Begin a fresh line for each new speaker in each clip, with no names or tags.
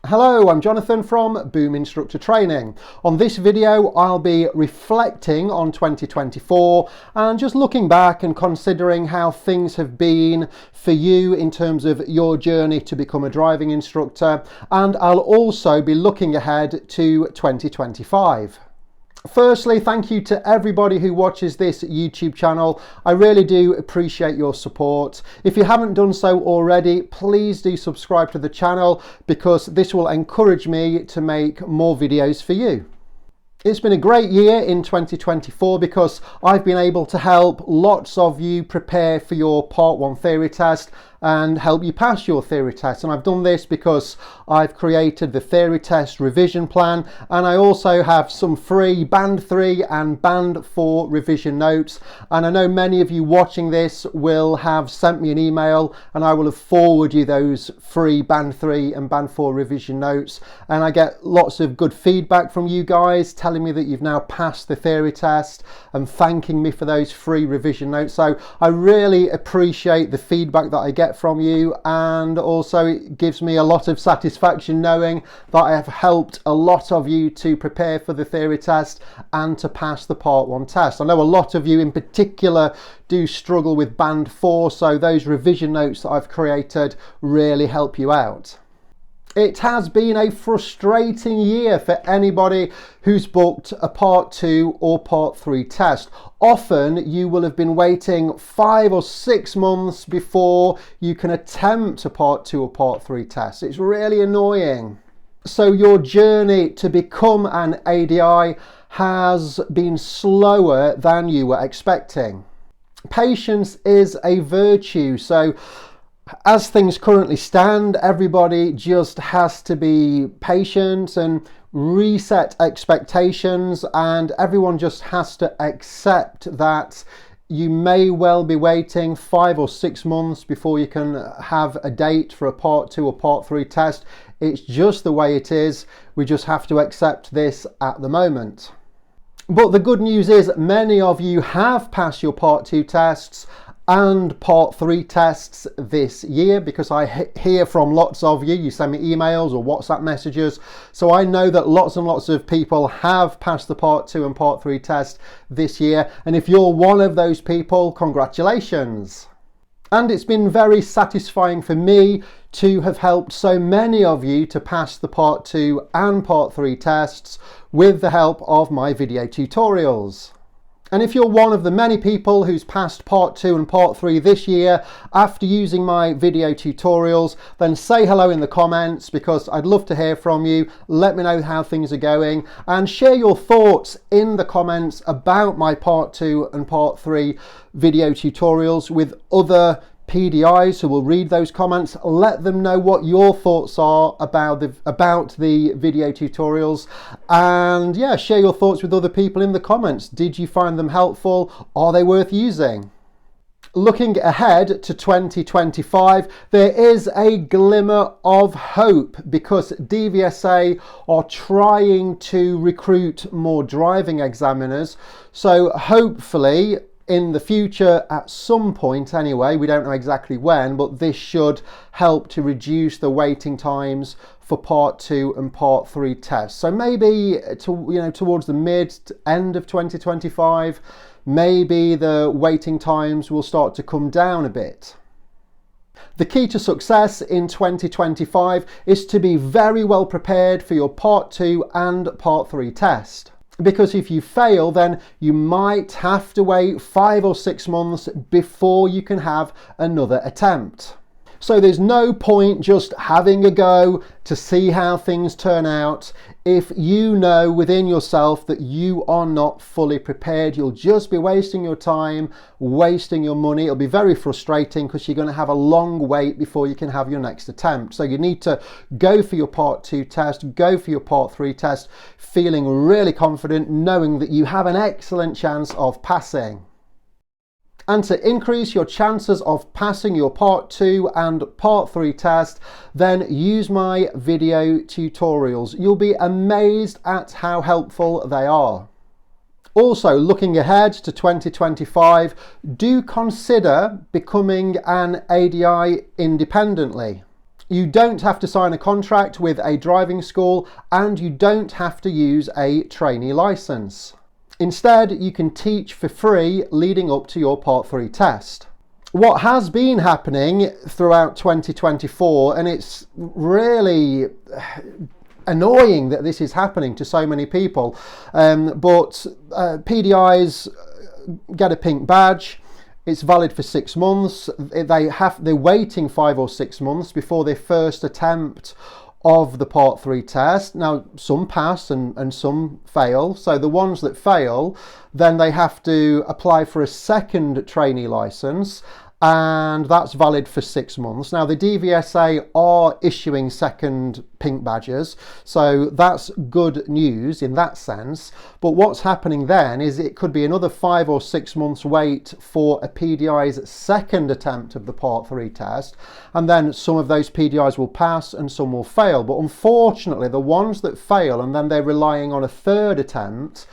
Hello, I'm Jonathan from Boom Instructor Training. On this video, I'll be reflecting on 2024 and just looking back and considering how things have been for you in terms of your journey to become a driving instructor. And I'll also be looking ahead to 2025. Firstly, thank you to everybody who watches this YouTube channel. I really do appreciate your support. If you haven't done so already, please do subscribe to the channel because this will encourage me to make more videos for you. It's been a great year in 2024 because I've been able to help lots of you prepare for your Part 1 theory test and help you pass your theory test. And I've done this because I've created the theory test revision plan, and I also have some free Band 3 and Band 4 revision notes. And I know many of you watching this will have sent me an email and I will have forwarded you those free Band 3 and Band 4 revision notes. And I get lots of good feedback from you guys telling me that you've now passed the theory test and thanking me for those free revision notes. So I really appreciate the feedback that I get from you, and also it gives me a lot of satisfaction knowing that I have helped a lot of you to prepare for the theory test and to pass the Part 1 test. I know a lot of you in particular do struggle with Band 4, so those revision notes that I've created really help you out. It has been a frustrating year for anybody who's booked a Part 2 or Part 3 test. Often you will have been waiting 5 or 6 months before you can attempt a Part 2 or Part 3 test. It's really annoying. So your journey to become an ADI has been slower than you were expecting. Patience is a virtue, so as things currently stand, everybody just has to be patient and reset expectations, and everyone just has to accept that you may well be waiting 5 or 6 months before you can have a date for a Part 2 or Part 3 test. It's just the way it is. We just have to accept this at the moment. But the good news is many of you have passed your Part 2 tests and Part 3 tests this year, because I hear from lots of you. You send me emails or WhatsApp messages, so I know that lots and lots of people have passed the Part 2 and Part 3 test this year, and if you're one of those people, congratulations. And it's been very satisfying for me to have helped so many of you to pass the Part 2 and Part 3 tests with the help of my video tutorials. And if you're one of the many people who's passed Part 2 and Part 3 this year after using my video tutorials, then say hello in the comments because I'd love to hear from you. Let me know how things are going and share your thoughts in the comments about my Part 2 and Part 3 video tutorials with other PDIs who will read those comments. Let them know what your thoughts are about the video tutorials, and yeah, share your thoughts with other people in the comments. Did you find them helpful? Are they worth using? Looking ahead to 2025, there is a glimmer of hope because DVSA are trying to recruit more driving examiners. So hopefully in the future, at some point anyway, we don't know exactly when, but this should help to reduce the waiting times for Part 2 and Part 3 tests. So maybe towards the end of 2025, maybe the waiting times will start to come down a bit. The key to success in 2025 is to be very well prepared for your Part 2 and Part 3 test. Because if you fail, then you might have to wait 5 or 6 months before you can have another attempt. So there's no point just having a go to see how things turn out if you know within yourself that you are not fully prepared. You'll just be wasting your time, wasting your money. It'll be very frustrating because you're going to have a long wait before you can have your next attempt. So you need to go for your Part 2 test, go for your Part 3 test, feeling really confident, knowing that you have an excellent chance of passing. And to increase your chances of passing your Part 2 and Part 3 test, then use my video tutorials. You'll be amazed at how helpful they are. Also, looking ahead to 2025, do consider becoming an ADI independently. You don't have to sign a contract with a driving school, and you don't have to use a trainee license. Instead, you can teach for free leading up to your Part 3 test. What has been happening throughout 2024, and it's really annoying that this is happening to so many people, but PDIs get a pink badge. It's valid for 6 months. They're waiting 5 or 6 months before their first attempt of the Part 3 test. Now, some pass and some fail. So the ones that fail, then they have to apply for a second trainee license, and that's valid for 6 months. Now, the DVSA are issuing second pink badges, so that's good news in that sense. But what's happening then is it could be another 5 or 6 months wait for a PDI's second attempt of the Part 3 test, and then some of those PDIs will pass and some will fail. But unfortunately, the ones that fail and then they're relying on a third attempt,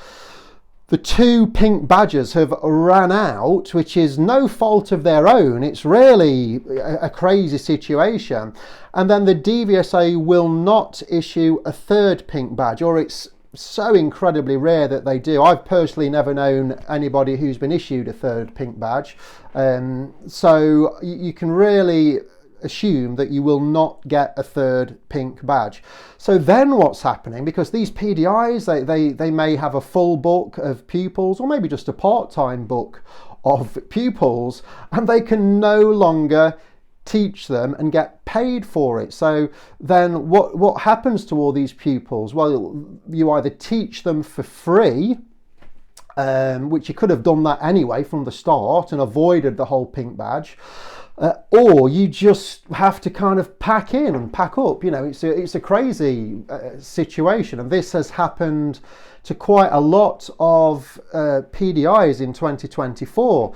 the 2 pink badges have run out, which is no fault of their own. It's really a crazy situation. And then the DVSA will not issue a third pink badge, or it's so incredibly rare that they do. I've personally never known anybody who's been issued a third pink badge. So you can really assume that you will not get a third pink badge. So then what's happening, because these PDIs, they may have a full book of pupils, or maybe just a part-time book of pupils, and they can no longer teach them and get paid for it. So then what happens to all these pupils? Well, you either teach them for free, which you could have done that anyway from the start and avoided the whole pink badge, or you just have to kind of pack in and pack up. You know, it's a crazy situation, and this has happened to quite a lot of PDIs in 2024.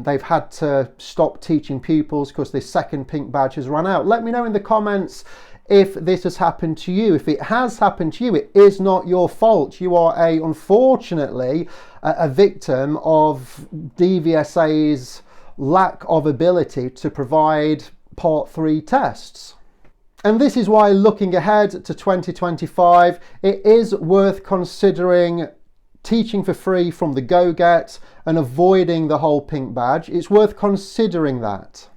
They've had to stop teaching pupils because their second pink badge has run out. Let me know in the comments if this has happened to you. If it has happened to you, it is not your fault. You are unfortunately a victim of DVSA's lack of ability to provide Part 3 tests. And this is why, looking ahead to 2025, it is worth considering teaching for free from the go-get and avoiding the whole pink badge. It's worth considering that.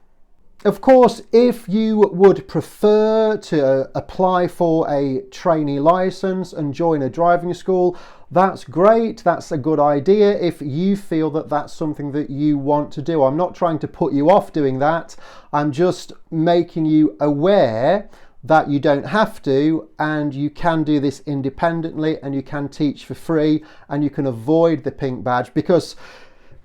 Of course, if you would prefer to apply for a trainee license and join a driving school, that's great. That's a good idea if you feel that that's something that you want to do. I'm not trying to put you off doing that. I'm just making you aware that you don't have to, and you can do this independently, and you can teach for free, and you can avoid the pink badge, because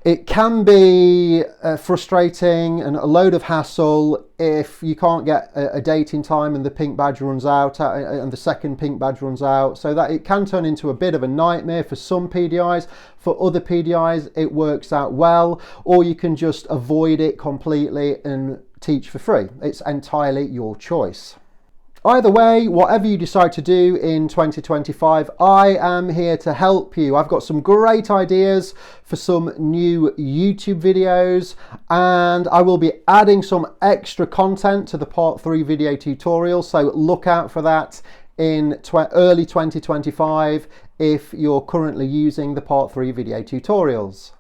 it can be frustrating and a load of hassle if you can't get a date in time and the pink badge runs out and the second pink badge runs out. So that it can turn into a bit of a nightmare for some PDIs. For other PDIs, it works out well, or you can just avoid it completely and teach for free. It's entirely your choice. Either way, whatever you decide to do in 2025, I am here to help you. I've got some great ideas for some new YouTube videos, and I will be adding some extra content to the Part 3 video tutorial, so look out for that in early 2025 if you're currently using the Part 3 video tutorials.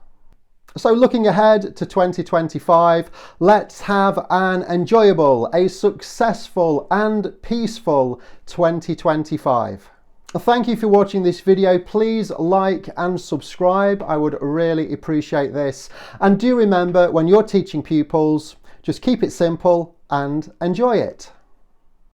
So looking ahead to 2025, let's have an enjoyable, a successful and peaceful 2025. Thank you for watching this video. Please like and subscribe. I would really appreciate this. And do remember, when you're teaching pupils, just keep it simple and enjoy it.